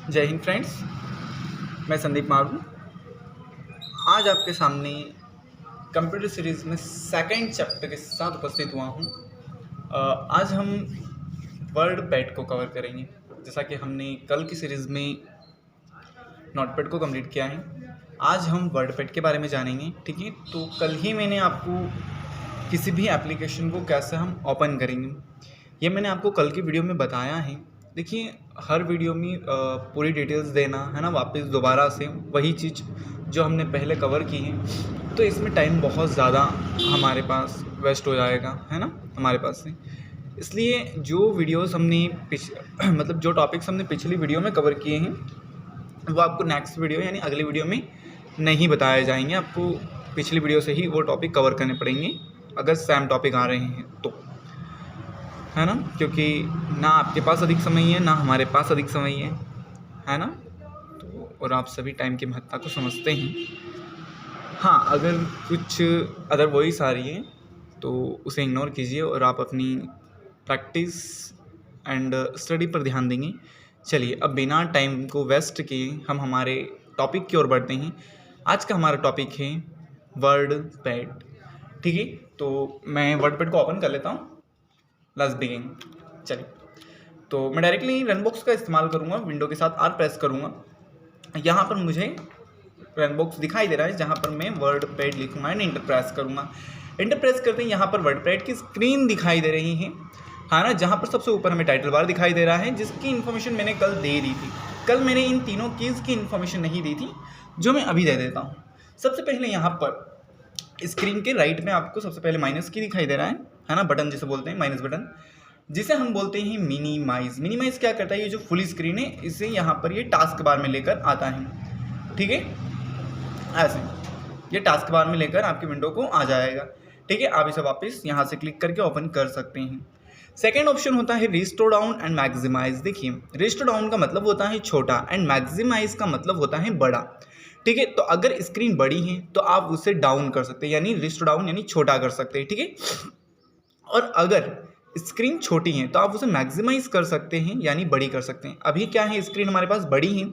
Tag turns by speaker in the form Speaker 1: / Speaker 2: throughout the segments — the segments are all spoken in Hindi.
Speaker 1: जय हिंद फ्रेंड्स, मैं संदीप मारू। आज आपके सामने कंप्यूटर सीरीज़ में सेकंड चैप्टर के साथ उपस्थित हुआ हूँ। आज हम वर्ड पैड को कवर करेंगे। जैसा कि हमने कल की सीरीज़ में नोटपैड को कंप्लीट किया है, आज हम वर्ड पैड के बारे में जानेंगे। ठीक है, तो कल ही मैंने आपको किसी भी एप्लीकेशन को कैसे हम ओपन करेंगे ये मैंने आपको कल की वीडियो में बताया है। देखिए, हर वीडियो में पूरी डिटेल्स देना है ना, वापस दोबारा से वही चीज़ जो हमने पहले कवर की है, तो इसमें टाइम बहुत ज़्यादा हमारे पास वेस्ट हो जाएगा, है ना, हमारे पास से। इसलिए जो वीडियोस हमने मतलब जो टॉपिक्स हमने पिछली वीडियो में कवर किए हैं वो आपको नेक्स्ट वीडियो यानी अगली वीडियो में नहीं बताए जाएंगे। आपको पिछली वीडियो से ही वो टॉपिक कवर करने पड़ेंगे अगर सेम टॉपिक आ रहे हैं तो, है ना, क्योंकि ना आपके पास अधिक समय है ना हमारे पास अधिक समय है ना। तो और आप सभी टाइम की महत्ता को समझते हैं। हाँ, अगर कुछ अदर वॉइस आ रही है तो उसे इग्नोर कीजिए और आप अपनी प्रैक्टिस एंड स्टडी पर ध्यान देंगे। चलिए, अब बिना टाइम को वेस्ट किए हम हमारे टॉपिक की ओर बढ़ते हैं। आज का हमारा टॉपिक है वर्ड पैड। ठीक है, तो मैं वर्ड पैड को ओपन कर लेता हूँ। Let's begin. चलिए, तो मैं डायरेक्टली रन बॉक्स का इस्तेमाल करूँगा, विंडो के साथ आर प्रेस करूँगा। यहाँ पर मुझे रन बॉक्स दिखाई दे रहा है जहाँ पर मैं वर्ड पैड लिखूँगा एंड इंटर प्रेस करूँगा। इंटर प्रेस करते ही यहाँ पर वर्ड पैड की स्क्रीन दिखाई दे रही है ना, जहाँ पर सबसे ऊपर हमें टाइटल बार दिखाई दे रहा है, जिसकी इन्फॉर्मेशन मैंने कल दे दी थी। कल मैंने इन तीनों कीज़ की इन्फॉर्मेशन नहीं दी थी, जो मैं अभी दे देता हूँ। सबसे पहले यहाँ पर स्क्रीन के राइट में आपको सबसे पहले माइनस की दिखाई दे रहा है ना, बटन जिसे बोलते हैं, माइनस बटन, जिसे हम बोलते हैं मिनिमाइज। मिनिमाइज क्या करता है, ये जो फुल स्क्रीन है इसे यहाँ पर ये टास्क बार में लेकर आता है। ठीक है, ऐसे ये टास्क बार में लेकर आपकी विंडो को आ जाएगा। ठीक है, आप इसे वापस यहाँ से क्लिक करके ओपन कर सकते हैं। सेकेंड ऑप्शन होता है रिस्टोर डाउन एंड मैक्सिमाइज। देखिए, रिस्टोर डाउन का मतलब होता है छोटा एंड मैक्सिमाइज का मतलब होता है बड़ा। ठीक है, तो अगर स्क्रीन बड़ी है तो आप उसे डाउन कर सकते हैं, यानी रिस्टोर डाउन यानी छोटा कर सकते हैं। ठीक है, और अगर स्क्रीन छोटी है तो आप उसे मैक्सिमाइज कर सकते हैं यानी बड़ी कर सकते हैं। अभी क्या है, स्क्रीन हमारे पास बड़ी है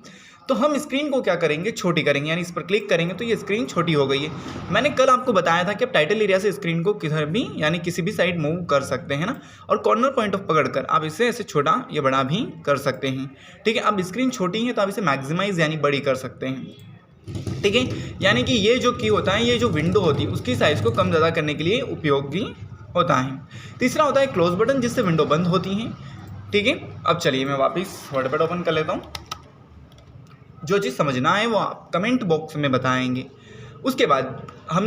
Speaker 1: तो हम स्क्रीन को क्या करेंगे, छोटी करेंगे, यानी इस पर क्लिक करेंगे तो ये स्क्रीन छोटी हो गई है। मैंने कल आपको बताया था कि आप टाइटल एरिया से स्क्रीन को किधर भी यानी किसी भी साइड मूव कर सकते हैं ना, और कॉर्नर पॉइंट ऑफ पकड़कर आप इसे ऐसे छोटा या बड़ा भी कर सकते हैं। ठीक है, अब स्क्रीन छोटी है तो आप इसे मैक्सिमाइज यानी बड़ी कर सकते हैं। ठीक है, यानी कि ये जो की होता है, ये जो विंडो होती है उसकी साइज़ को कम ज़्यादा करने के लिए उपयोगी होता है। तीसरा होता है क्लोज बटन, जिससे विंडो बंद होती है। ठीक है, अब चलिए मैं वापस वर्ड पैड ओपन कर लेता हूँ। जो चीज़ समझना है वो आप कमेंट बॉक्स में बताएंगे। उसके बाद हम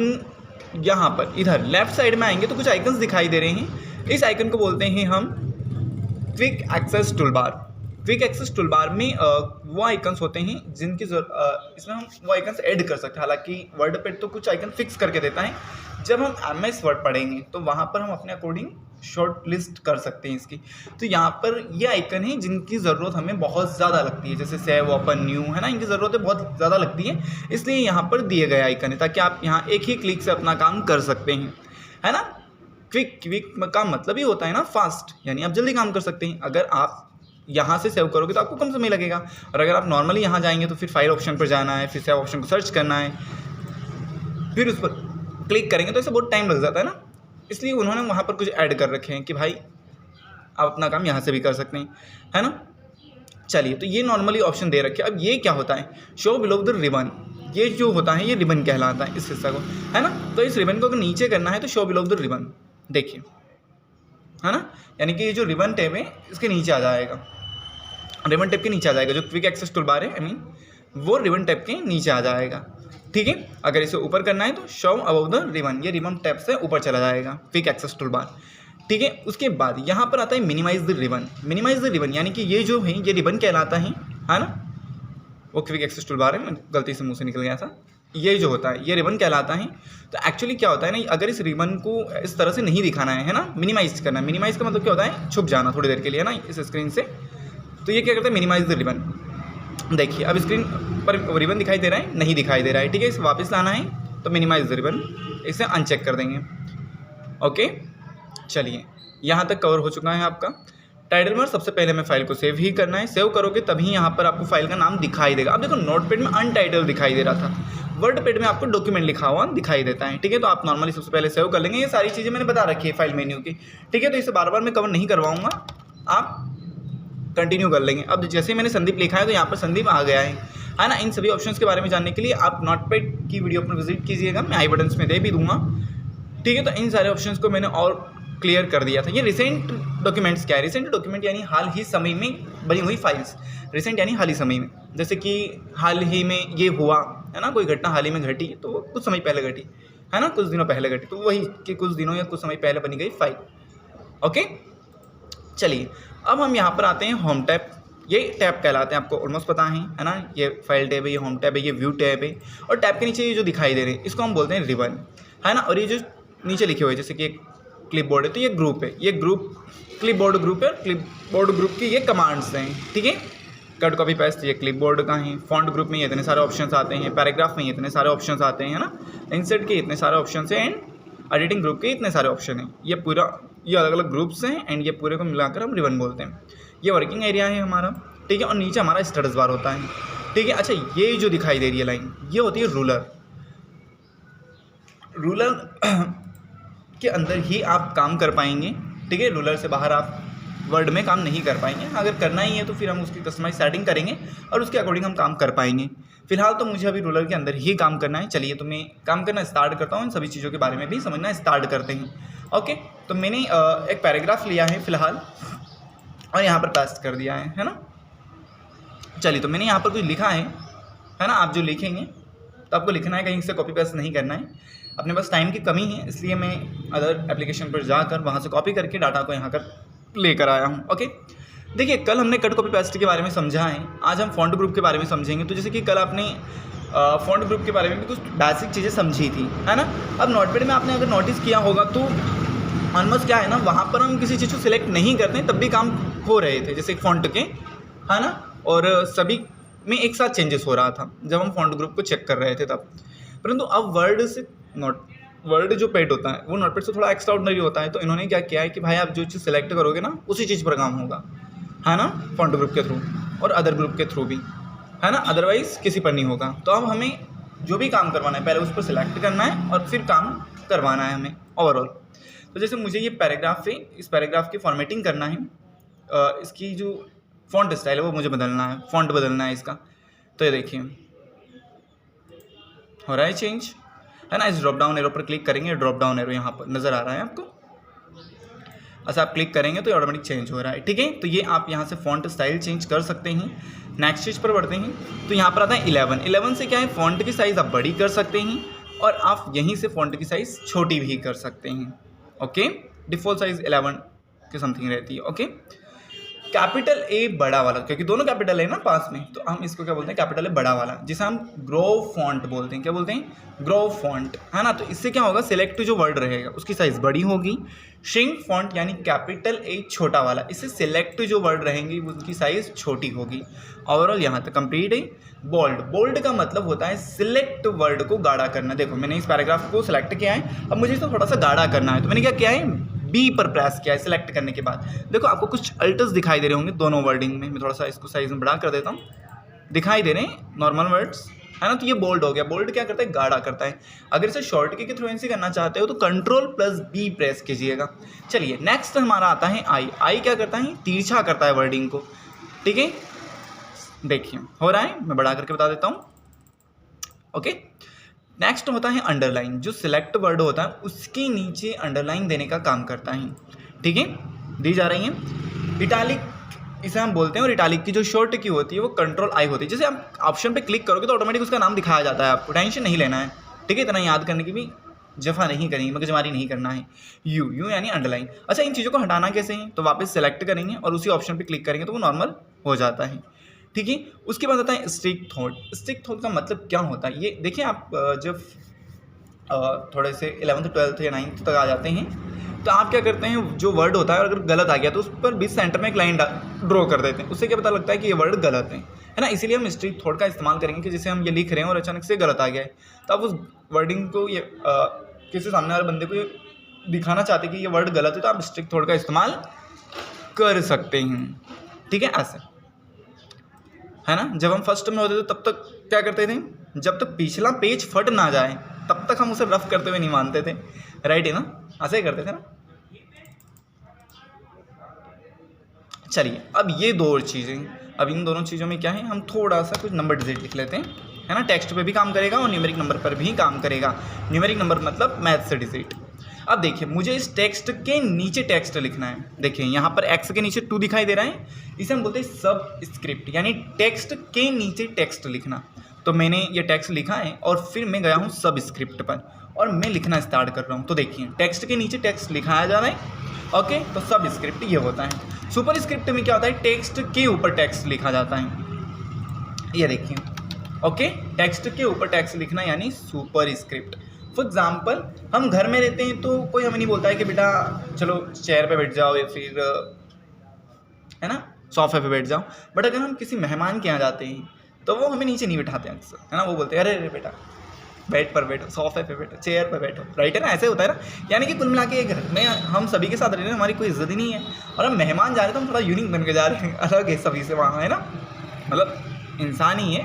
Speaker 1: यहाँ पर इधर लेफ्ट साइड में आएंगे तो कुछ आइकन्स दिखाई दे रहे हैं। इस आइकन को बोलते हैं हम quick access toolbar. Quick access toolbar में वो आइकन्स होते हैं जिनकी इसमें हम वो आइकन्स ऐड कर सकते हैं। हालांकि वर्ड पैड तो कुछ आइकन फिक्स करके देता है, जब हम MS वर्ड पढ़ेंगे तो वहाँ पर हम अपने अकॉर्डिंग शॉर्ट लिस्ट कर सकते हैं इसकी। तो यहाँ पर ये आइकन है जिनकी ज़रूरत हमें बहुत ज़्यादा लगती है, जैसे सेव, ओपन, न्यू, है ना, इनकी ज़रूरतें बहुत ज़्यादा लगती है, इसलिए यहाँ पर दिए गए आइकन है ताकि आप यहाँ एक ही क्लिक से अपना काम कर सकते हैं, है ना। क्विक का मतलब ही होता है ना फास्ट, यानी आप जल्दी काम कर सकते हैं। अगर आप यहाँ से सेव करोगे तो आपको कम समय लगेगा, और अगर आप नॉर्मली यहाँ जाएंगे तो फिर फाइल ऑप्शन पर जाना है, फिर सेव ऑप्शन को सर्च करना है, फिर उस पर क्लिक करेंगे तो इससे बहुत टाइम लग जाता है ना। इसलिए उन्होंने वहाँ पर कुछ ऐड कर रखे हैं कि भाई आप अपना काम यहाँ से भी कर सकते हैं, है ना। चलिए, तो ये नॉर्मली ऑप्शन दे रखे। अब ये क्या होता है, शो बिलो द रिबन। ये जो होता है ये रिबन कहलाता है इस हिस्सा को, है ना। तो इस रिबन को अगर नीचे करना है तो शो बिलो द रिबन, देखिए, है ना, यानी कि ये जो रिबन टैब है इसके नीचे आ जाएगा, रिबन टैब के नीचे आ जाएगा। जो क्विक एक्सेस टूलबार है, आई मीन वो रिबन टैब के नीचे आ जाएगा। ठीक है, अगर इसे ऊपर करना है तो शो अबव द रिबन, ये रिबन टैब से ऊपर चला जाएगा क्विक एक्सेस टूलबार। ठीक है, उसके बाद यहाँ पर आता है minimize the ribbon. Minimize the ribbon यानी कि ये जो है ये रिबन कहलाता है ना, वो क्विक एक्सेस टूलबार है, मैं गलती से मुंह से निकल गया था। ये जो होता है ये रिबन कहलाता है। तो एक्चुअली क्या होता है ना, अगर इस रिबन को इस तरह से नहीं दिखाना है ना, मिनिमाइज करना है। मिनिमाइज का मतलब क्या होता है, छुप जाना थोड़ी देर के लिए ना इस स्क्रीन से। तो ये क्या करता है, मिनिमाइज द रिबन। देखिए, अब स्क्रीन पर रिबन दिखाई दे रहा है, नहीं दिखाई दे रहा है। ठीक है, इसे वापस लाना है तो मिनिमाइज द रिबन, इसे अनचेक कर देंगे। ओके, चलिए, यहाँ तक कवर हो चुका है आपका। टाइटल बार सबसे पहले हमें फाइल को सेव ही करना है। सेव करोगे तभी यहाँ पर आपको फाइल का नाम दिखाई देगा। अब देखो नोटपैड में अनटाइटल दिखाई दे रहा था, वर्डपैड में आपको डॉक्यूमेंट लिखा हुआ दिखाई देता है। ठीक है, तो आप नॉर्मली सबसे पहले सेव कर लेंगे। ये सारी चीज़ें मैंने बता रखी है फाइल मेन्यू की। ठीक है, तो इसे बार बार मैं कवर नहीं करवाऊंगा, आप कंटिन्यू कर लेंगे। अब जैसे मैंने संदीप लिखा है तो यहाँ पर संदीप आ गया है ना। इन सभी ऑप्शंस के बारे में जानने के लिए आप नोटपैड की वीडियो पर विजिट कीजिएगा, मैं आई बटन्स में दे भी दूंगा। ठीक है, तो इन सारे ऑप्शंस को मैंने और क्लियर कर दिया था। ये रिसेंट डॉक्यूमेंट्स क्या है? रिसेंट डॉक्यूमेंट यानी हाल ही समय में बनी हुई फाइल्स। रिसेंट यानी हाल ही समय में, जैसे कि हाल ही में ये हुआ है ना, कोई घटना हाल ही में घटी तो वो कुछ समय पहले घटी है ना, कुछ दिनों पहले घटी, तो वही कि कुछ दिनों या कुछ समय पहले बनी गई फाइल। ओके, चलिए अब हम यहाँ पर आते हैं होम टैब। ये टैब कहलाते हैं, आपको ऑलमोस्ट पता है ना। ये फाइल टैब है, ये होम टैब है, ये व्यू टैब है। और टैब के नीचे ये जो दिखाई दे रहे हैं इसको हम बोलते हैं रिबन, है ना। और ये जो नीचे लिखे हुए जैसे कि एक क्लिपबोर्ड है तो ये ग्रुप है, ये ग्रुप क्लिपबोर्ड ग्रुप है। क्लिपबोर्ड ग्रुप की ये कमांड्स हैं। ठीक है, कट कॉपी पेस्ट ये क्लिपबोर्ड का है। फॉन्ट ग्रुप में ये इतने सारे ऑप्शंस आते हैं, पैराग्राफ में ये इतने सारे ऑप्शंस आते हैं, है ना। इंसर्ट के इतने सारे ऑप्शंस हैं एंड एडिटिंग ग्रुप के इतने सारे ऑप्शन हैं। ये पूरा ये अलग अलग ग्रुप्स हैं एंड ये पूरे को मिलाकर हम रिबन बोलते हैं। ये वर्किंग एरिया है हमारा। ठीक है, और नीचे हमारा स्टेटस बार होता है। ठीक है, अच्छा ये जो दिखाई दे रही है लाइन ये होती है रूलर। रूलर के अंदर ही आप काम कर पाएंगे। ठीक है, रूलर से बाहर आप वर्ड में काम नहीं कर पाएंगे। अगर करना ही है तो फिर हम उसकी कस्टमाइज सेटिंग करेंगे और उसके अकॉर्डिंग हम काम कर पाएंगे। फिलहाल तो मुझे अभी रूलर के अंदर ही काम करना है। चलिए तो मैं काम करना स्टार्ट करता हूँ, इन सभी चीज़ों के बारे में भी समझना स्टार्ट करते हैं। ओके, तो मैंने एक पैराग्राफ लिया है फिलहाल और यहाँ पर पेस्ट कर दिया है ना। चलिए तो मैंने यहाँ पर कुछ लिखा है ना। आप जो लिखेंगे तो आपको लिखना है, कहीं से कॉपी पेस्ट नहीं करना है। अपने पास टाइम की कमी है इसलिए मैं अदर एप्लीकेशन पर जाकर वहाँ से कॉपी करके डाटा को यहाँ कर लेकर आया हूँ। ओके, देखिए कल हमने कट कॉपी पेस्ट के बारे में समझा है, आज हम फॉन्ट ग्रुप के बारे में समझेंगे। तो जैसे कि कल आपने फॉन्ट ग्रुप के बारे में भी कुछ बेसिक चीज़ें समझी थी, है ना। अब नोटपैड में आपने अगर नोटिस किया होगा तो ऑलमोस्ट क्या है ना, वहाँ पर हम किसी चीज़ को सिलेक्ट नहीं करते तब भी काम हो रहे थे, जैसे फॉन्ट के, है ना। और सभी में एक साथ चेंजेस हो रहा था जब हम फॉन्ट ग्रुप को चेक कर रहे थे तब। परंतु अब वर्ड जो पैड होता है वो नोटपैड से थोड़ा एक्स्ट्रा ऑर्डिनरी होता है। तो इन्होंने क्या किया है कि भाई आप जो चीज़ सेलेक्ट करोगे ना उसी चीज़ पर काम होगा, है ना, फॉन्ट ग्रुप के थ्रू और अदर ग्रुप के थ्रू भी, है ना, अदरवाइज किसी पर नहीं होगा। तो अब हमें जो भी काम करवाना है पहले उस पर सिलेक्ट करना है और फिर काम करवाना है हमें ओवरऑल। तो जैसे मुझे ये पैराग्राफ है, इस पैराग्राफ की फॉर्मेटिंग करना है, इसकी जो फॉन्ट स्टाइल है वो मुझे बदलना है, फॉन्ट बदलना है इसका। तो ये देखिए हो रहा है चेंज, है ना। इस ड्रॉप डाउन एरो पर क्लिक करेंगे, ड्रॉप डाउन एरो यहाँ पर नज़र आ रहा है आपको। अच्छा आप क्लिक करेंगे तो ऑटोमेटिक चेंज हो रहा है। ठीक है, तो ये आप यहाँ से फॉन्ट स्टाइल चेंज कर सकते हैं। नेक्स्ट चीज़ पर बढ़ते हैं तो यहाँ पर आता है 11 से क्या है, फॉन्ट की साइज़ आप बड़ी कर सकते हैं और आप यहीं से फॉन्ट की साइज़ छोटी भी कर सकते हैं। ओके, डिफ़ॉल्ट साइज़ 11 के समथिंग रहती है। ओके, कैपिटल ए बड़ा वाला, क्योंकि दोनों कैपिटल है ना पास में, तो हम इसको क्या बोलते हैं, कैपिटल ए बड़ा वाला, जिसे हम ग्रो फॉन्ट बोलते हैं। क्या बोलते हैं, ग्रो फॉन्ट, है ना। तो इससे क्या होगा, सिलेक्ट जो वर्ड रहेगा उसकी साइज़ बड़ी होगी। श्रिंक फॉन्ट यानी कैपिटल ए छोटा वाला, इससे सिलेक्ट जो वर्ड रहेंगी उनकी साइज़ छोटी होगी। ओवरऑल यहाँ तक कंप्लीट है। बोल्ड का मतलब होता है सिलेक्ट वर्ड को गाढ़ा करना। देखो मैंने इस पैराग्राफ को सिलेक्ट किया है, अब मुझे इसको थोड़ा सा गाढ़ा करना है, तो मैंने क्या किया है, बी पर प्रेस किया है सिलेक्ट करने के बाद। देखो आपको कुछ अल्टर्स दिखाई दे रहे होंगे दोनों वर्डिंग में। मैं थोड़ा सा इसको साइज में बड़ा कर देता हूँ, दिखाई दे रहे हैं नॉर्मल वर्ड्स, है ना। तो ये बोल्ड हो गया। बोल्ड क्या करता है, गाढ़ा करता है। अगर इसे शॉर्ट के थ्रू ऐसे करना चाहते हो तो Ctrl+B प्रेस कीजिएगा। चलिए नेक्स्ट हमारा आता है आई क्या करता है, तिरछा करता है वर्डिंग को। ठीक है, देखिए हो रहा है, मैं बड़ा करके बता देता हूँ। ओके, नेक्स्ट होता है अंडरलाइन, जो सिलेक्ट वर्ड होता है उसके नीचे अंडरलाइन देने का काम करता है। ठीक है, दी जा रही है। इटालिक इसे हम बोलते हैं, और इटालिक की जो शॉर्ट की होती है वो Ctrl+I होती है। जैसे आप ऑप्शन पे क्लिक करोगे तो ऑटोमेटिक उसका नाम दिखाया जाता है, आपको टेंशन नहीं लेना है। ठीक है, इतना याद करने की भी जफा नहीं करनी, मगजमारी नहीं करना है। यू यानी अंडरलाइन। अच्छा इन चीज़ों को हटाना कैसे है, तो वापस सेलेक्ट करेंगे और उसी ऑप्शन पर क्लिक करेंगे तो वो नॉर्मल हो जाता है। ठीक है, उसके बाद आता है स्ट्रिक्ट थॉट। स्ट्रिक्ट थॉट का मतलब क्या होता है, ये देखिए आप जब थोड़े से 11th 12th या 9th तक आ जाते हैं तो आप क्या करते हैं, जो वर्ड होता है अगर गलत आ गया तो उस पर बीच सेंटर में एक लाइन ड्रॉ कर देते हैं। उससे क्या पता लगता है कि ये वर्ड गलत है ना। इसीलिए हम स्ट्रिक्ट थॉट का इस्तेमाल करेंगे कि जैसे हम ये लिख रहे हैं और अचानक से गलत आ गया है तो आप उस वर्डिंग को ये किसी सामने वाले बंदे को ये दिखाना चाहते कि ये वर्ड गलत है तो आप स्ट्रिक्ट थॉट का इस्तेमाल कर सकते हैं, ठीक है, ऐसे, है ना। जब हम फर्स्ट में होते थे तब तक क्या करते थे, जब तक पिछला पेज फट ना जाए तब तक हम उसे रफ करते हुए नहीं मानते थे, राइट है ना, ऐसे ही करते थे ना। चलिए अब ये दो और चीज़ें, अब इन दोनों चीज़ों में क्या है, हम थोड़ा सा कुछ नंबर डिजिट लिख लेते हैं, है ना। टेक्स्ट पे भी काम करेगा और न्यूमेरिक नंबर पर भी काम करेगा। न्यूमेरिक नंबर मतलब मैथ से डिजिट। अब देखिए मुझे इस टेक्स्ट के नीचे टेक्स्ट लिखना है। देखिए यहाँ पर एक्स के नीचे 2 दिखाई दे रहा है, इसे हम बोलते हैं सब स्क्रिप्ट, यानी टेक्स्ट के नीचे टेक्स्ट लिखना। तो मैंने ये टेक्स्ट लिखा है और फिर मैं गया हूँ सब स्क्रिप्ट पर और मैं लिखना स्टार्ट कर रहा हूँ। तो देखिए टेक्स्ट के नीचे टेक्स्ट लिखाया जा रहा है, ओके। तो सब स्क्रिप्ट ये होता है। सुपर स्क्रिप्ट में क्या होता है, टेक्स्ट के ऊपर टेक्स्ट लिखा जाता है, ये देखिए, ओके। टेक्स्ट के ऊपर टेक्स्ट लिखना यानी सुपर स्क्रिप्ट। फॉर एग्जाम्पल हम घर में रहते हैं तो कोई हमें नहीं बोलता है कि बेटा चलो चेयर पे बैठ जाओ या फिर, है ना, सोफे पे बैठ जाओ। बट अगर हम किसी मेहमान के यहाँ जाते हैं तो वो हमें नीचे नहीं बिठाते हैं अक्सर, है ना। वो बोलते हैं अरे अरे बेटा बेड पर बैठो, सोफे पे बैठो, चेयर पर बैठो, राइट है ना, ऐसे होता है ना। यानी कि कुल मिला के घर में हम सभी के साथ रह रहे हैं, हमारी कोई इज्जत ही नहीं है, और हम मेहमान जा रहे हैं तो हम थोड़ा यूनिक बन के जा रहे हैं, अलग है सभी से वहाँ, है ना। मतलब इंसान ही है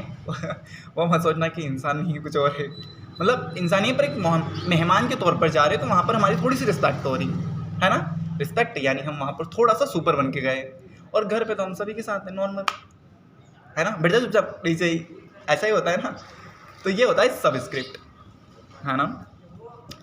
Speaker 1: वो मत सोचना कि इंसान नहीं कुछ और है, मतलब इंसानियत पर एक मेहमान के तौर पर जा रहे हैं, तो वहाँ पर हमारी थोड़ी सी रिस्पेक्ट हो रही है ना। रिस्पेक्ट यानी हम वहाँ पर थोड़ा सा सुपर बन के गए, और घर पे तो हम सभी के साथ हैं नॉर्मल, है ना, बैठ जाओ चुपचाप नीचे ही, ऐसा ही होता है ना। तो ये होता है सब स्क्रिप्ट, है ना।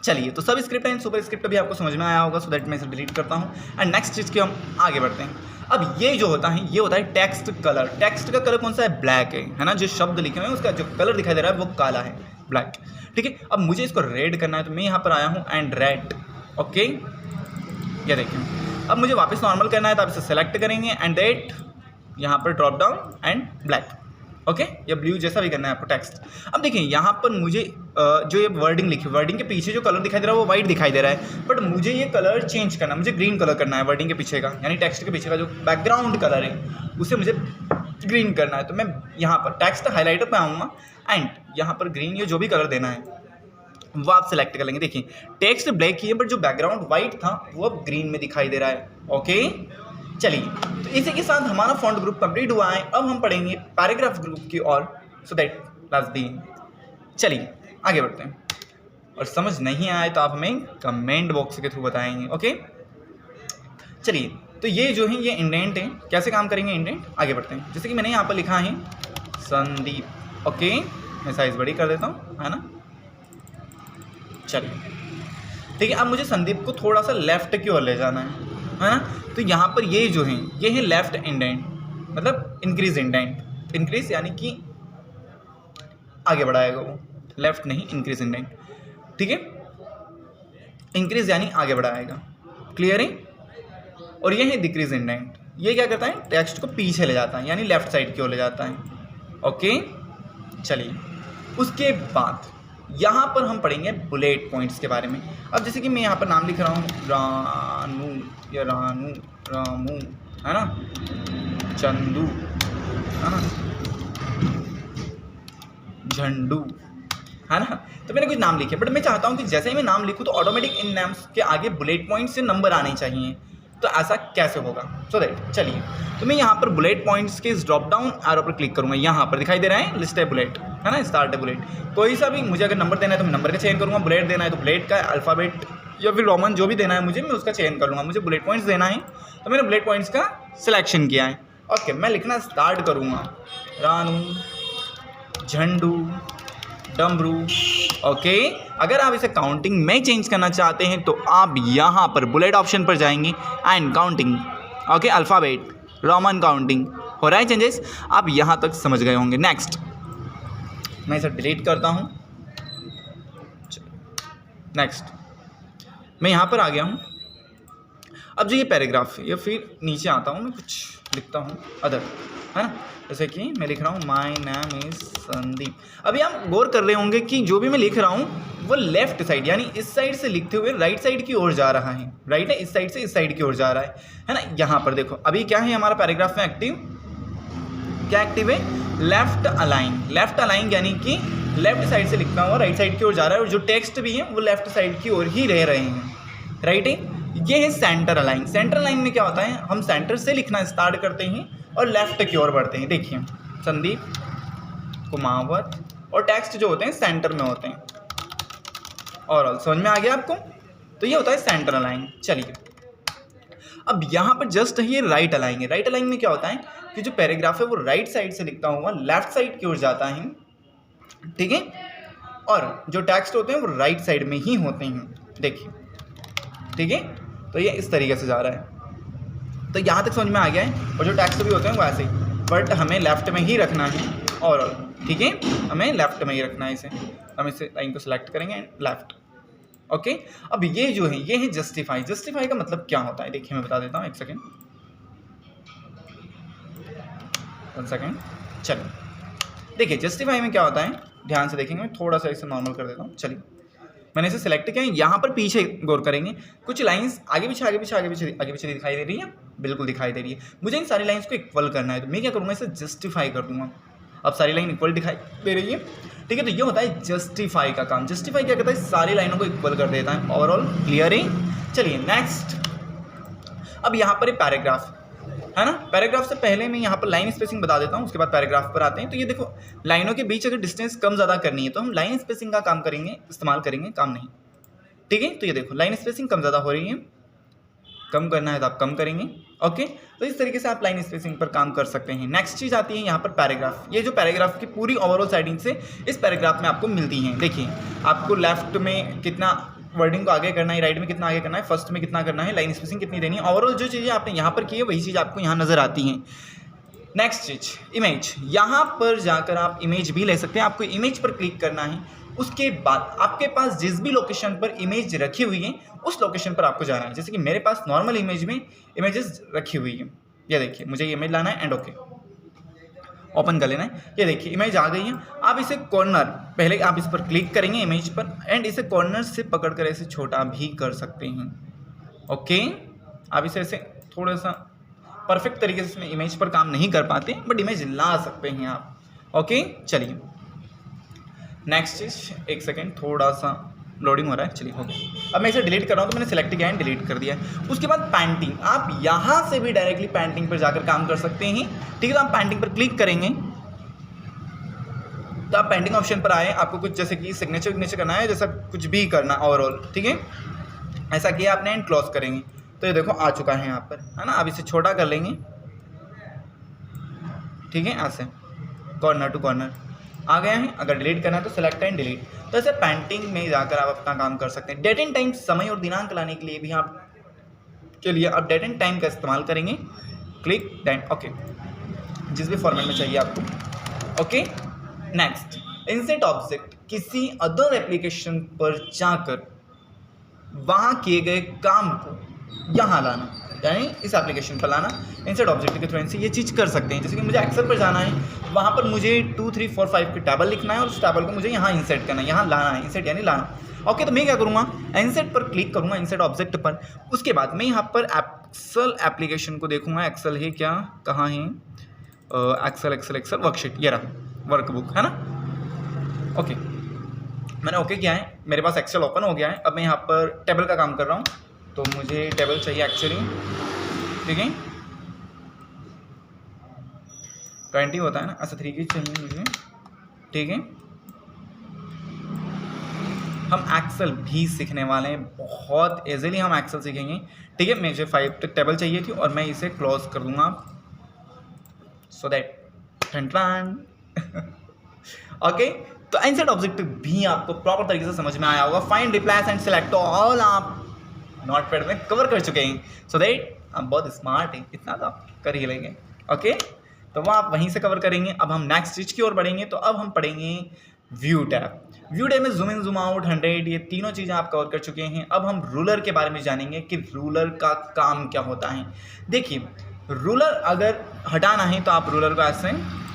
Speaker 1: चलिए तो सब स्क्रिप्ट एंड सुपर स्क्रिप्ट भी आपको समझ में आया होगा, सो दैट मैं इसे डिलीट करता हूँ एंड नेक्स्ट चीज़ के हम आगे बढ़ते हैं। अब ये जो होता है ये होता है टेक्स्ट कलर। टेक्स्ट का कलर कौन सा है, ब्लैक है ना। जो शब्द लिखे हुए हैं उसका जो कलर दिखाई दे रहा है वो काला है, ब्लैक, ठीक है। अब मुझे इसको रेड करना है तो मैं यहाँ पर आया हूँ एंड रेड, ओके। ये देखिए अब मुझे वापस नॉर्मल करना है तो आप इसे सेलेक्ट करेंगे एंड डेट यहाँ पर drop down and black, okay, या ब्लू, जैसा भी करना है आपको टेक्स्ट। अब देखिए यहाँ पर मुझे जो ये वर्डिंग लिखी, वर्डिंग के पीछे जो कलर दिखाई दे रहा है वो वाइट दिखाई दे रहा है, बट मुझे ये कलर चेंज करना है, मुझे ग्रीन कलर करना है वर्डिंग के पीछे का, यानी टेक्स्ट के पीछे का जो बैकग्राउंड कलर है उसे मुझे ग्रीन करना है। तो मैं यहाँ पर टेक्स्ट हाईलाइटर पर आऊँगा एंड यहाँ पर ग्रीन, ये जो भी कलर देना है वो आप सेलेक्ट कर लेंगे। देखिए टेक्स्ट ब्लैक ही है बट जो बैकग्राउंड वाइट था वो अब ग्रीन में दिखाई दे रहा है, ओके। चलिए तो इसी के साथ हमारा फॉन्ट ग्रुप कंप्लीट हुआ है। अब हम पढ़ेंगे पैराग्राफ ग्रुप की और, सो दैट लास्ट दी। चलिए आगे बढ़ते हैं, और समझ नहीं आए तो आप हमें कमेंट बॉक्स के थ्रू बताएंगे, ओके। चलिए तो ये जो है ये इंडेंट है, कैसे काम करेंगे इंडेंट, आगे बढ़ते हैं। जैसे कि मैंने यहाँ पर लिखा है संदीप, ओके, मैं साइज बड़ी कर देता हूँ, है ना। चलिए ठीक है, अब मुझे संदीप को थोड़ा सा लेफ्ट की ओर ले जाना है ना। तो यहाँ पर ये जो है ये है लेफ्ट इंडेंट, मतलब इंक्रीज इंडेंट, इंक्रीज यानी कि आगे बढ़ाएगा वो, लेफ्ट नहीं इंक्रीज इंडेंट, ठीक है। इंक्रीज यानी आगे बढ़ाएगा, क्लियर है। और ये है डिक्रीज इंडेंट, ये क्या करता है, टेक्स्ट को पीछे ले जाता है, यानी लेफ्ट साइड की ओर ले जाता है, ओके। चलिए उसके बाद यहाँ पर हम पढ़ेंगे बुलेट पॉइंट्स के बारे में। अब जैसे कि मैं यहाँ पर नाम लिख रहा हूँ रानू या रानू, रामू, है ना, चंदू, है ना, झंडू, है ना। तो मैंने कुछ नाम लिखे, बट मैं चाहता हूँ कि जैसे ही मैं नाम लिखूँ तो ऑटोमेटिक इन नाम्स के आगे बुलेट पॉइंट से नंबर आने चाहिए। तो ऐसा कैसे होगा, सो दैट चलिए तो मैं यहाँ पर बुलेट पॉइंट्स के इस ड्रॉप डाउन एरो पर क्लिक करूँगा। यहाँ पर दिखाई दे रहा है लिस्ट है बुलेट, है ना, स्टार्ट है बुलेट। कोई सा भी मुझे अगर नंबर देना है तो मैं नंबर का चयन करूँगा, बुलेट देना है तो बुलेट का, अल्फ़ाबेट या फिर रोमन जो भी देना है मुझे, मैं उसका चयन कर लूँगा। मुझे बुलेट पॉइंट्स देना है तो मैंने बुलेट पॉइंट्स का सिलेक्शन किया है, ओके। मैं लिखना स्टार्ट करूँगा, रानू, झंडू, डमरू, ओके। अगर आप इसे काउंटिंग में चेंज करना चाहते हैं तो आप यहाँ पर बुलेट ऑप्शन पर जाएंगे and counting, okay, alphabet, Roman counting, हो रहा है चेंजेस, आप यहाँ तक समझ गए होंगे। नेक्स्ट मैं इसे डिलीट करता हूँ, नेक्स्ट मैं यहाँ पर आ गया हूँ। अब जो ये पैराग्राफ है या फिर नीचे आता हूँ मैं कुछ लिखता हूँ अदर, है ना, जैसे कि मैं लिख रहा हूँ माय नेम इज़ संदीप। अभी आप गौर कर रहे होंगे कि जो भी मैं लिख रहा हूँ वो लेफ्ट साइड यानी इस साइड से लिखते हुए राइट साइड की ओर जा रहा है, राइट है, इस साइड से इस साइड की ओर जा रहा है ना। यहाँ पर देखो अभी क्या है हमारा पैराग्राफ में एक्टिव, क्या एक्टिव है, लेफ्ट अलाइन। लेफ्ट अलाइन यानी कि लेफ्ट साइड से लिखना हुआ राइट साइड की ओर जा रहा है, और जो टेक्स्ट भी है वो लेफ्ट साइड की ओर ही रह रहे हैं, राइट है। ये है सेंटर अलाइन। सेंटर अलाइन में क्या होता है, हम सेंटर से लिखना स्टार्ट करते हैं और लेफ्ट की ओर बढ़ते हैं। देखिए संदीप कुमावत, और टेक्स्ट जो होते हैं सेंटर में होते हैं। और समझ में आ गया आपको? तो ये होता है सेंटर अलाइन। चलिए अब यहाँ पर जस्ट ये राइट अलाइन है। राइट अलाइन में क्या होता है कि जो पैराग्राफ है वो राइट साइड से लिखता हुआ लेफ्ट साइड की ओर जाता है, ठीक है, और जो टेक्स्ट होते हैं वो राइट साइड में ही होते हैं। देखिए ठीक है, तो ये इस तरीके से जा रहा है। तो यहाँ तक समझ में आ गया है। और जो टेक्स्ट भी होते हैं वो ऐसे ही, बट हमें लेफ्ट में ही रखना है। और ठीक है, हमें लेफ्ट में ही रखना है इसे। हम इसे लाइन को सिलेक्ट करेंगे एंड लेफ्ट। ओके, अब ये जो है ये है जस्टिफाई। जस्टिफाई का मतलब क्या होता है देखिए मैं बता देता हूँ, एक सेकेंड, 1 सेकेंड। चलिए देखिए जस्टिफाई में क्या होता है, ध्यान से देखेंगे। मैं थोड़ा सा इसे नॉर्मल कर देता हूँ। चलिए मैंने इसे सिलेक्ट किया है। यहाँ पर पीछे गौर करेंगे, कुछ लाइंस आगे पीछे आगे पीछे आगे पीछे आगे पीछे दिखाई दे रही है, बिल्कुल दिखाई दे रही है। मुझे इन सारी लाइंस को इक्वल करना है, तो मैं क्या करूँगा, इसे जस्टिफाई कर दूंगा। अब सारी लाइन इक्वल दिखाई दे रही है, ठीक है। तो ये होता है जस्टिफाई का काम। जस्टिफाई क्या करता है, सारी लाइनों को इक्वल कर देता है। ओवरऑल क्लियर है? चलिए नेक्स्ट, अब यहाँ पर पैराग्राफ है ना। पैराग्राफ से पहले मैं यहाँ पर लाइन स्पेसिंग बता देता हूँ, उसके बाद पैराग्राफ पर आते हैं। तो ये देखो, लाइनों के बीच अगर डिस्टेंस कम ज़्यादा करनी है तो हम लाइन स्पेसिंग का काम करेंगे, इस्तेमाल करेंगे, काम नहीं, ठीक है। तो ये देखो लाइन स्पेसिंग कम ज़्यादा हो रही है, कम करना है तो आप कम करेंगे। ओके, तो इस तरीके से आप लाइन स्पेसिंग पर काम कर सकते हैं। नेक्स्ट चीज़ आती है यहाँ पर पैराग्राफ। ये जो पैराग्राफ की पूरी ओवरऑल साइडिंग से इस पैराग्राफ में आपको मिलती हैं। देखिए आपको लेफ्ट में कितना वर्डिंग को आगे करना है, राइट में कितना आगे करना है, फर्स्ट में कितना करना है, लाइन स्पेसिंग कितनी देनी है, ओवरऑल जो चीज़ें आपने यहाँ पर की है वही चीज़ आपको यहाँ नज़र आती हैं। नेक्स्ट चीज इमेज। यहाँ पर जाकर आप इमेज भी ले सकते हैं। आपको इमेज पर क्लिक करना है, उसके बाद आपके पास जिस भी लोकेशन पर इमेज रखी हुई है उस लोकेशन पर आपको जाना है। जैसे कि मेरे पास नॉर्मल इमेज में इमेजेस रखी हुई है, ये देखिए मुझे ये इमेज लाना है एंड ओके ओपन कर लेना है। ये देखिए इमेज आ गई है। आप इसे कॉर्नर, पहले आप इस पर क्लिक करेंगे इमेज पर एंड इसे कॉर्नर से पकड़कर ऐसे छोटा भी कर सकते हैं। ओके, आप इसे ऐसे थोड़ा सा परफेक्ट तरीके से इसमें इमेज पर काम नहीं कर पाते, बट इमेज ला सकते हैं आप। ओके, चलिए नेक्स्ट चीज, एक सेकेंड, थोड़ा सा लोडिंग हो रहा है। चलिए हो गया। अब मैं इसे डिलीट कर रहा हूँ, तो मैंने सेलेक्ट किया एंड डिलीट कर दिया है। उसके बाद पेंटिंग, आप यहाँ से भी डायरेक्टली पेंटिंग पर जाकर काम कर सकते हैं, ठीक है। तो आप पेंटिंग पर क्लिक करेंगे तो आप पेंटिंग ऑप्शन पर आए। आपको कुछ जैसे कि सिग्नेचर विग्नेचर करना है, जैसा कुछ भी करना ओवरऑल, ठीक है। ऐसा किया आपने एंड क्लोज करेंगे तो ये देखो आ चुका है यहाँ पर, है ना। अब इसे छोटा कर लेंगे, ठीक है, ऐसे कॉर्नर टू कॉर्नर आ गया है। अगर डिलीट करना है तो सेलेक्ट एंड डिलीट। तो ऐसे पेंटिंग में जाकर आप अपना काम कर सकते हैं। डेट एंड टाइम, समय और दिनांक लाने के लिए भी आप के लिए आप डेट एंड टाइम का इस्तेमाल करेंगे। क्लिक देन ओके, जिस भी फॉर्मेट में चाहिए आपको। Okay, next insert object. किसी अदर एप्लीकेशन पर जाकर वहाँ किए गए काम को यहाँ लाना, यानी इस एप्लीकेशन पर लाना। इंसर्ट ऑब्जेक्ट के थ्रू से ये चीज़ कर सकते हैं। जैसे कि मुझे एक्सेल पर जाना है, वहाँ पर मुझे 2 3 4 5 की टेबल लिखना है और उस टेबल को मुझे यहाँ इंसर्ट करना है, यहाँ लाना है। इंसर्ट यानी लाना। ओके, तो मैं क्या करूँगा, इंसर्ट पर क्लिक करूँगा, इंसर्ट ऑब्जेक्ट पर। उसके बाद मैं यहाँ पर एक्सेल एप्लीकेशन को देखूँगा। एक्सेल है क्या, कहाँ है, एक्सेल एक्सेल एक्सेल वर्कशीट, ये रहा वर्कबुक, है ना। ओके, मैंने ओके किया है, मेरे पास एक्सेल ओपन हो गया है। अब मैं यहाँ पर टेबल का काम कर रहा हूँ, तो मुझे टेबल चाहिए एक्चुअली, ठीक है। 20 होता है ना, ऐसा 3 की चाहिए मुझे, ठीक है। हम एक्सेल भी सीखने वाले हैं, बहुत इजीली हम एक्सेल सीखेंगे, ठीक है। मुझे 5 टेबल चाहिए थी और मैं इसे क्लोज कर दूंगा सो दैट ओके। तो इंसर्ट ऑब्जेक्ट भी आपको प्रॉपर तरीके से समझ में आया होगा। Find, replace and select all आप नोटपैड में कवर कर चुके हैं, सो दैट आप बहुत स्मार्ट हैं, इतना तो आप कर ही लेंगे। ओके, तो वो आप वहीं से कवर करेंगे। अब हम नेक्स्ट चीज की ओर बढ़ेंगे, तो अब हम पढ़ेंगे व्यू टैब। व्यू टैब में जूम इन, जूम आउट, 100, ये तीनों चीज़ें आप कवर कर चुके हैं। अब हम रूलर के बारे में जानेंगे कि रूलर का काम क्या होता है। देखिए, रूलर अगर हटाना है तो आप रूलर को ऐसे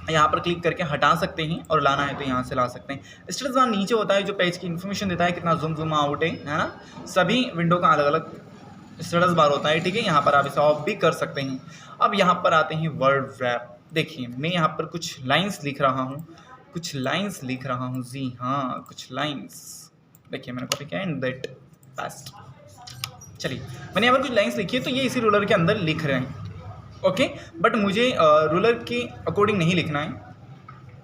Speaker 1: यहाँ पर क्लिक करके हटा सकते हैं, और लाना है तो यहाँ से ला सकते हैं। स्टेटस बार नीचे होता है जो पेज की इन्फॉर्मेशन देता है, कितना जूम जूम आउट है ना। सभी विंडो का अलग अलग स्टेटस बार होता है, ठीक है। यहाँ पर आप इसे ऑफ भी कर सकते हैं। अब यहाँ पर आते हैं वर्ड रैप। देखिए मैं यहाँ पर कुछ लाइन्स लिख रहा हूँ, जी हाँ, कुछ लाइन्स। देखिए मैंने कॉपी किया एंड दैट पेस्ट, चलिए मैंने यहाँ पर कुछ लाइन्स लिखी है, तो ये इसी रूलर के अंदर लिख रहे हैं, ओके। बट मुझे रूलर के अकॉर्डिंग नहीं लिखना है,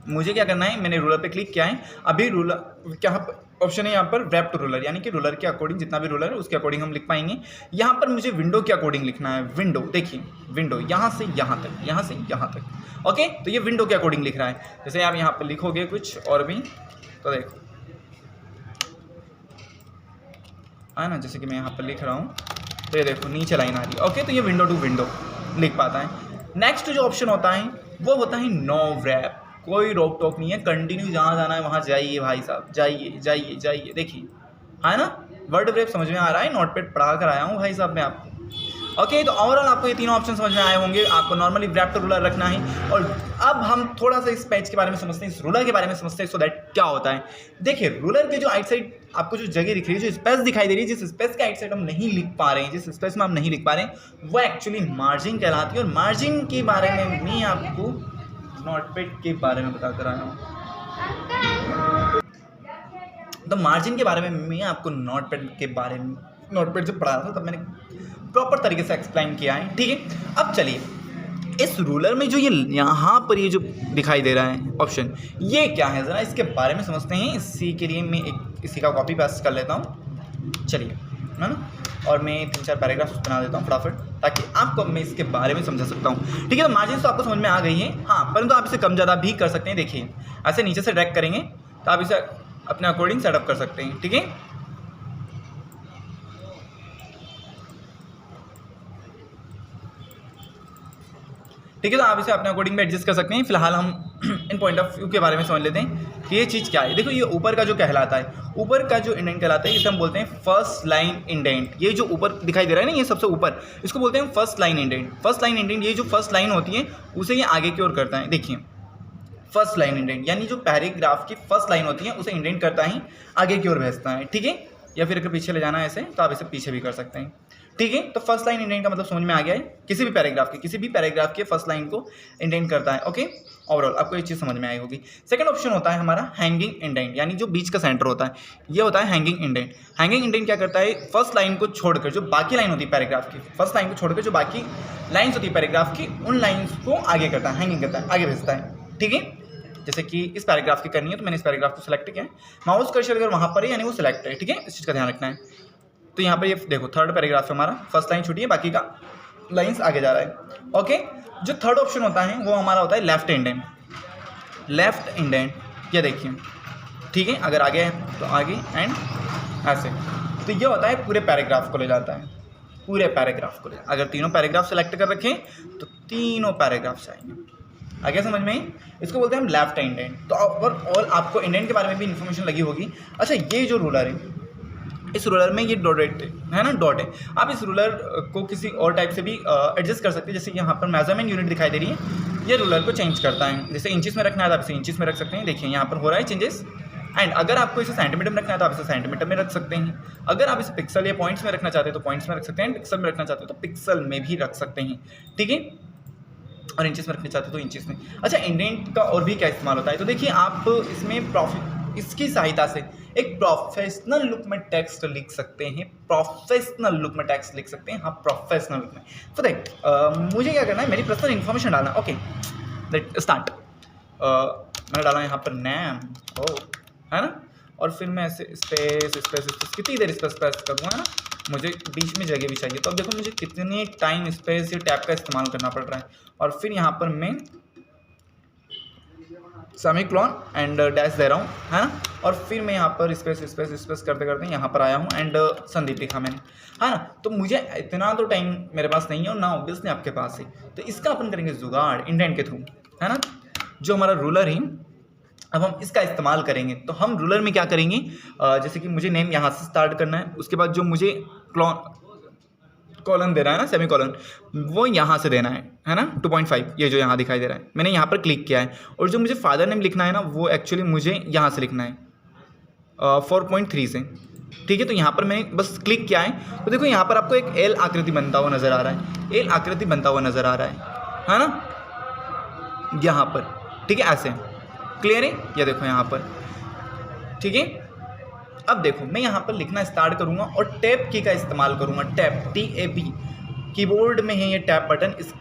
Speaker 1: मुझे क्या करना है, मैंने रूलर पे क्लिक किया है, अभी रूलर क्या ऑप्शन है यहाँ पर रैप टू रूलर, यानी कि रूलर के अकॉर्डिंग जितना भी रूलर है उसके अकॉर्डिंग हम लिख पाएंगे। यहाँ पर मुझे विंडो के अकॉर्डिंग लिखना है, विंडो देखिए, विंडो यहाँ से यहाँ तक, यहाँ से यहाँ तक, ओके। तो ये विंडो के अकॉर्डिंग लिख रहा है। जैसे आप यहाँ पर लिखोगे कुछ और भी, तो देखो है ना, जैसे कि मैं यहाँ पर लिख रहा हूँ, तो ये देखो नीचे लाइन आ रही है, ओके। तो ये विंडो टू विंडो लिख पाता है। नेक्स्ट जो ऑप्शन होता है वो होता है नो रैप, कोई रोक टोक नहीं है, कंटिन्यू जहाँ जाना है वहाँ जाइए भाई साहब, जाइए जाइए जाइए, देखिए है ना, वर्ड रैप समझ में आ रहा है, नोटपैड पढ़ा कर आया हूँ भाई साहब मैं आपको, ओके। तो ओवरऑल आपको ये तीनों ऑप्शन समझ में आए होंगे। आपको नॉर्मली रैप टू रूलर रखना है। और अब हम थोड़ा सा इस पेज के बारे में समझते हैं, इस रूलर के बारे में समझते हैं, सो दैट क्या होता है। देखिए रूलर के जो आइट साइड आपको जो जगह दिख रही है, जो स्पेस दिखाई दे रही है, जिस स्पेस के आइट साइड हम नहीं लिख पा रहे हैं, जिस स्पेस में हम नहीं लिख पा रहे हैं, वो एक्चुअली मार्जिन कहलाती है। और मार्जिन के बारे में मैं आपको नोटपैड के बारे में बताकर आया हूँ। तो मार्जिन के बारे में मैं आपको नोटपैड के बारे में, नोटपैड जब पढ़ा था तब मैंने प्रॉपर तरीके से एक्सप्लेन किया है, ठीक है। अब चलिए इस रूलर में जो ये यहाँ पर ये जो दिखाई दे रहा है ऑप्शन, ये क्या है ज़रा इसके बारे में समझते हैं। इसी के लिए मैं एक इसी का कॉपी पेस्ट कर लेता हूँ, चलिए है ना, और मैं 3-4 पैराग्राफ्स बना देता हूँ फटाफट, ताकि आपको मैं इसके बारे में समझा सकता हूँ, ठीक है। तो मार्जिन तो आपको समझ में आ गई है, हाँ, परंतु आप इसे कम ज़्यादा भी कर सकते हैं। देखिए ऐसे नीचे से ड्रैग करेंगे तो आप इसे अपने अकॉर्डिंग सेटअप कर सकते हैं, ठीक है। ठीक है, तो आप इसे अपने अकॉर्डिंग में एडजस्ट कर सकते हैं। फिलहाल हम इन पॉइंट ऑफ व्यू के बारे में समझ लेते हैं कि ये चीज़ क्या है। देखो ये ऊपर का जो कहलाता है, ऊपर का जो इंडेंट कहलाता है, इसे हम बोलते हैं फर्स्ट लाइन इंडेंट। ये जो ऊपर दिखाई दे रहा है ना, ये सबसे ऊपर, इसको बोलते हैं first line indent. First line indent, ये जो फर्स्ट लाइन होती है उसे ये आगे की ओर करता है। देखिए फर्स्ट लाइन इंडेंट, यानी जो पैराग्राफ की फर्स्ट लाइन होती है उसे इंडेंट करता है, आगे की ओर भेजता है, ठीक है। या फिर अगर पीछे ले जाना है ऐसे, तो आप इसे पीछे भी कर सकते हैं, ठीक है। तो फर्स्ट लाइन इंडेंट का मतलब समझ में आ गया है, किसी भी पैराग्राफ के फर्स्ट लाइन को इंडेंट करता है, ओके। ओवरऑल आपको ये चीज़ समझ में आई होगी। सेकंड ऑप्शन होता है हमारा हैंगिंग इंडेंट, यानी जो बीच का सेंटर होता है, ये होता है हैंगिंग इंडेंट। हैंगिंग इंडेंट क्या करता है, फर्स्ट लाइन को छोड़कर जो बाकी लाइन होती है पैराग्राफ की, फर्स्ट लाइन को छोड़कर जो बाकी लाइन्स होती है पैराग्राफ की, उन लाइन्स को आगे करता है, हैंगिंग करता है, आगे भेजता है, ठीक है। जैसे कि इस पैराग्राफ की करनी है, तो मैंने इस पैराग्राफ को सिलेक्ट किया है, माउस कर्सर अगर वहाँ पर है यानी वो सिलेक्ट है, ठीक है, इस चीज़ का ध्यान रखना है। तो यहाँ पर ये देखो थर्ड पैराग्राफ है हमारा, फर्स्ट लाइन छूटी है, बाकी का लाइंस आगे जा रहा है, ओके। जो थर्ड ऑप्शन होता है वो हमारा होता है लेफ्ट इंडेंट। लेफ्ट इंडेंट ये देखिए, ठीक है, अगर आगे है तो आगे एंड ऐसे, तो ये होता है पूरे पैराग्राफ को ले जाता है, पूरे पैराग्राफ को ले। अगर तीनों पैराग्राफ सेलेक्ट कर रखें तो तीनों पैराग्राफ्स आएंगे, आगे समझ में। इसको बोलते हैं हम लेफ्ट इंडेंट। तो और आपको इंडेंट के बारे में भी इन्फॉर्मेशन लगी होगी। अच्छा, ये जो रूलर है, इस रूलर में ये डॉट है ना, डॉट है। आप इस रूलर को किसी और टाइप से भी एडजस्ट कर सकते हैं। जैसे यहाँ पर मेजरमेंट यूनिट दिखाई दे रही है, ये रूलर को चेंज करता है। जैसे इंचेस में रखना है तो आप इसे इंचेस में रख सकते हैं, देखिए यहाँ पर हो रहा है चेंजेस। एंड अगर आपको इसे सेंटीमीटर में रखना है तो आप इसे सेंटीमीटर में रख सकते हैं। अगर आप इसे पिक्सल या पॉइंट्स में रखना चाहते हैं तो पॉइंट्स में रख सकते हैं, पिक्सल में रखना चाहते हैं तो पिक्सल में भी रख सकते हैं, ठीक है। और इंचेस में रखना चाहते हैं तो इंचेस में। अच्छा, इंडेंट का और भी क्या इस्तेमाल होता है, तो देखिए आप इसमें इसकी सहायता से एक प्रोफेशनल लुक में टेक्स्ट लिख सकते हैं, प्रोफेशनल लुक में टेक्स्ट लिख सकते हैं, हाँ प्रोफेशनल लुक में। तो देख मुझे क्या करना है, मेरी पर्सनल इन्फॉर्मेशन डालना, ओके लेट स्टार्ट। मैंने डाला यहाँ पर नेम, है ना, और फिर मैं ऐसे स्पेस कितनी देर स्पेस करूँगा, है ना, मुझे बीच में जगह भी चाहिए। तो अब देखो मुझे कितने टाइम स्पेस या टैब का इस्तेमाल करना पड़ रहा है। और फिर यहाँ पर मैं सेमीकोलन एंड डैश दे रहा हूँ, है ना, और फिर मैं यहाँ पर स्पेस करते करते यहाँ पर आया हूँ एंड संदीप लिखा मैंने, है ना। तो मुझे इतना तो टाइम मेरे पास नहीं है और ना ऑब्वियसली आपके पास है, तो इसका अपन करेंगे जुगाड़ इंडेंट के थ्रू, है ना। जो हमारा रूलर है अब हम इसका इस्तेमाल करेंगे। तो हम रूलर में क्या करेंगे, जैसे कि मुझे नेम यहाँ से स्टार्ट करना है, उसके बाद जो मुझे कॉलन देना है ना, सेमी कॉलन, वो यहाँ से देना है ना, 2.5 ये जो यहाँ दिखाई दे रहा है, मैंने यहाँ पर क्लिक किया है। और जो मुझे फादर नेम लिखना है ना, वो एक्चुअली मुझे यहाँ से लिखना है 4.3 से, ठीक है। तो यहाँ पर मैंने बस क्लिक किया है, तो देखो यहाँ पर आपको एक एल आकृति बनता हुआ नज़र आ रहा है, एल आकृति बनता हुआ नज़र आ रहा है ना, यहाँ पर, ठीक है, ऐसे क्लियर है, ये देखो यहाँ पर, ठीक है। अब देखो मैं यहाँ पर लिखना स्टार्ट करूँगा और टैब की का इस्तेमाल करूँगा। टैब TAB कीबोर्ड में है ये टैब बटन, इस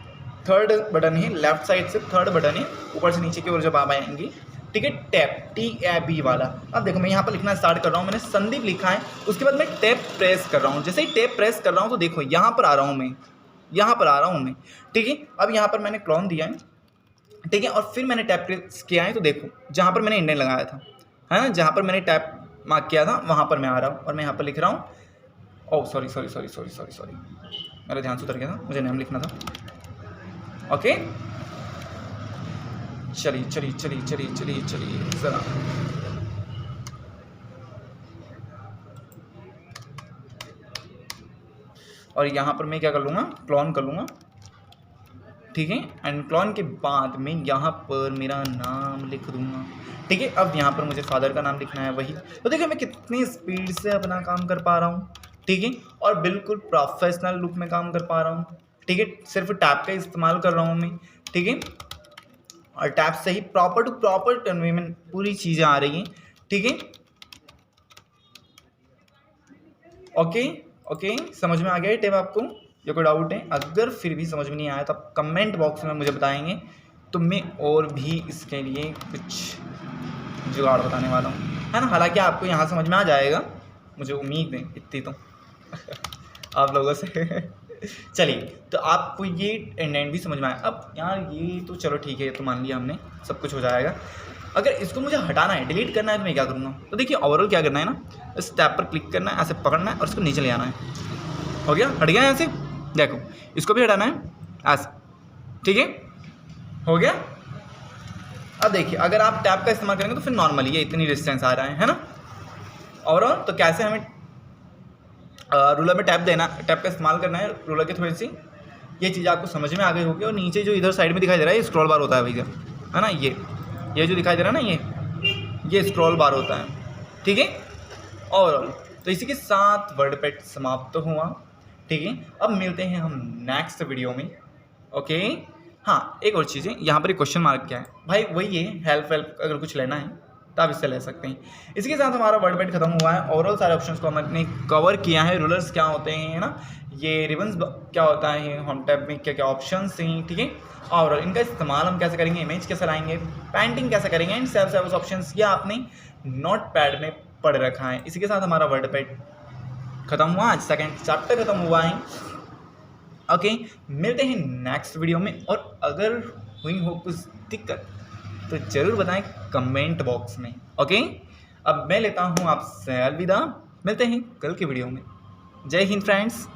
Speaker 1: थर्ड बटन है, लेफ्ट साइड से थर्ड बटन है, ऊपर से नीचे की ओर जब आप आएंगे, ठीक है, टैब TAB वाला। अब देखो मैं यहाँ पर लिखना स्टार्ट कर रहा हूँ, मैंने संदीप लिखा है, उसके बाद मैं टैब प्रेस कर रहा हूँ। जैसे ही टैब प्रेस कर रहा हूँ तो देखो यहाँ पर आ रहा हूँ मैं, यहाँ पर आ रहा हूँ मैं, ठीक है। अब यहाँ पर मैंने क्लोन दिया है, ठीक है, और फिर मैंने टैब प्रेस किया है तो देखो जहाँ पर मैंने इंडेंट लगाया था, है ना, जहाँ पर मैंने टैब मार्क किया था वहाँ पर मैं आ रहा हूँ और मैं यहाँ पर लिख रहा हूँ, ओह सॉरी, मेरा ध्यान से उतर गया था, मुझे नाम लिखना था। ओके, चलिए ज़रा और यहाँ पर मैं क्या कर लूँगा, क्लोन कर लूँगा, ठीक है। एंड क्लोन के बाद मैं यहाँ पर मेरा नाम लिख दूँगा, ठीक है। अब यहाँ पर मुझे फादर का नाम लिखना है वही, तो देखिए मैं कितनी स्पीड से अपना काम कर पा रहा हूँ, ठीक है, और बिल्कुल प्रोफेशनल लुक में काम कर पा रहा हूँ, ठीक है। सिर्फ टैब का इस्तेमाल कर रहा हूँ मैं, ठीक है, और टैब से ही प्रॉपर टू प्रॉपर कन्वे में पूरी चीज़ें आ रही हैं, ठीक है। ओके, समझ में आ गया है टैब आपको? या कोई डाउट है? अगर फिर भी समझ में नहीं आया तो आप कमेंट बॉक्स में मुझे बताएंगे, तो मैं और भी इसके लिए कुछ जुगाड़ बताने वाला हूँ, है ना। हालांकि आपको यहाँ समझ में आ जाएगा, मुझे उम्मीद है इतनी तो आप लोगों से चलिए, तो आपको ये इंडेंट भी समझ में आया। अब यार ये तो चलो ठीक है, तो मान लिया हमने, सब कुछ हो जाएगा। अगर इसको मुझे हटाना है, डिलीट करना है, तो मैं क्या करूँगा? तो देखिए ओवरऑल क्या करना है ना, इस टैब पर क्लिक करना है, ऐसे पकड़ना है और इसको नीचे ले आना है। हो गया, हट गया यहाँ से, देखो इसको भी हटाना है ऐसे, ठीक है, हो गया। अब देखिए अगर आप टैब का इस्तेमाल करेंगे तो फिर नॉर्मली ये इतनी डिस्टेंस आ रहा है ना। ओवरऑल तो कैसे हमें रूलर में टैब देना, टैब का इस्तेमाल करना है रूलर की, थोड़ी सी ये चीज़ आपको समझ में आ गई होगी। और नीचे जो इधर साइड में दिखाई दे रहा है ये स्क्रॉल बार होता है भैया, है ना, ये जो दिखाई दे रहा है ना, ये स्क्रॉल बार होता है, ठीक है। ओवरऑल तो इसी के साथ वर्ड पैड समाप्त हुआ, ठीक है। अब मिलते हैं हम नेक्स्ट वीडियो में, ओके। हाँ, एक और चीज़ है, यहाँ पर एक क्वेश्चन मार्क क्या है भाई, वही है हेल्प अगर कुछ लेना है तो आप इससे ले सकते हैं। इसी के साथ हमारा वर्ड पैड खत्म हुआ है। ओवरऑल सारे ऑप्शंस को हमने कवर किया है। रूलर्स क्या होते हैं, है ना, ये रिबन्स क्या होता है, होम टैब में क्या क्या ऑप्शंस हैं, ठीक है। और इनका इस्तेमाल हम कैसे करेंगे, इमेज कैसे लाएंगे, पेंटिंग कैसे करेंगे, एंड सेल्फ सर्विस ऑप्शंस, ये आपने नोट पैड में पढ़ रखा है। इसी के साथ हमारा वर्ड पैड खत्म हुआ, आज सेकेंड चैप्टर खत्म हुआ है, ओके। मिलते हैं नेक्स्ट वीडियो में, और अगर हुई हो कुछ दिक्कत तो ज़रूर बताएं कमेंट बॉक्स में, ओके। अब मैं लेता हूँ आपसे अलविदा, मिलते हैं कल के वीडियो में। जय हिंद फ्रेंड्स।